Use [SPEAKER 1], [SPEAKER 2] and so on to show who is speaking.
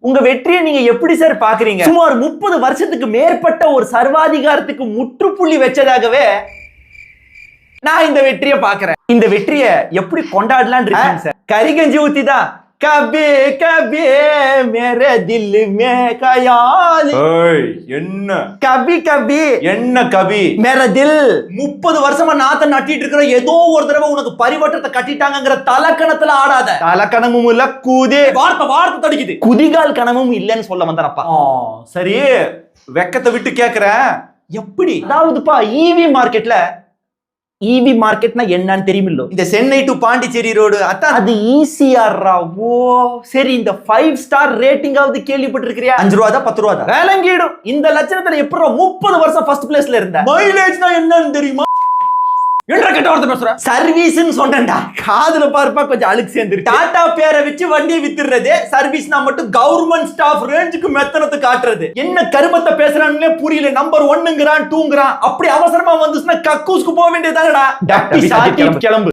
[SPEAKER 1] உங்க வெற்றியை நீங்க எப்படி சார் பாக்குறீங்க? சுமார் 30 வருஷத்துக்கு மேற்பட்ட ஒரு சர்வாதிகாரத்துக்கு முற்றுப்புள்ளி வச்சதாகவே நான் இந்த வெற்றியை பாக்குறேன். இந்த வெற்றியை எப்படி கொண்டாடலாம் இருக்கீங்க சார்? கரிகஞ்சி ஊத்தி தான் கபே கபே மேரே தில் மே கயால்.
[SPEAKER 2] என்ன
[SPEAKER 1] கபி கபி
[SPEAKER 2] என்ன கபி
[SPEAKER 1] மேரே தில். 30 வருஷமா நாத்த நட்டிட்டு இருக்கிற ஏதோ ஒரு தடவை உனக்கு பரிவட்டத்தை கட்டிட்டாங்கிற தலக்கணத்துல ஆடாத. தலக்கணமும் இல்ல கூதே வார்த்தை தடிக்குது. குதிகால் கணமும் இல்லன்னு சொல்ல வந்தனப்பா.
[SPEAKER 2] சரி வெக்கத்தை விட்டு கேக்குறேன்,
[SPEAKER 1] எப்படி? அதாவதுப்பா ஈவி மார்க்கெட்ல ஈவி மார்க்கெட்னா என்னன்னு தெரியுமில்ல?
[SPEAKER 2] இந்த சென்னை டு பாண்டிச்சேரி ரோடு அதான்.
[SPEAKER 1] அது ஈஸியார். ஓ சரி, இந்த 5 ஸ்டார் ரேட்டிங்காவது கேள்விப்பட்டிருக்கிறியா?
[SPEAKER 2] 5 ரூபா தான் 10 ரூபா தான்
[SPEAKER 1] வேலங்கீடும். இந்த லட்சணத்துல எப்படி 30 வருஷம் ஃபர்ஸ்ட் பிளேஸ்ல இருந்த?
[SPEAKER 2] மைலேஜ்னா என்னன்னு தெரியுமா?
[SPEAKER 1] சர்வீஸ்னு சொன்னேன்டா, காதுல பார்ப்பா கொஞ்சம் அழுக்கு சேர்ந்துருக்கு. டாடா பேரை வச்சு வண்டியை வித்துறது சர்வீஸ்னா மட்டும் கவர்மெண்ட் ஸ்டாஃப் ரேஞ்சுக்கு மெத்தனத்தை காட்டுறது. என்ன கருமத்தை பேசுறான்னு புரியல. நம்பர் 1ங்கிறான் 2ங்கிறான். அப்படி அவசரமா வந்துச்சுன்னா கக்கூஸ்க்கு போக வேண்டியதானடா. கிளம்பு.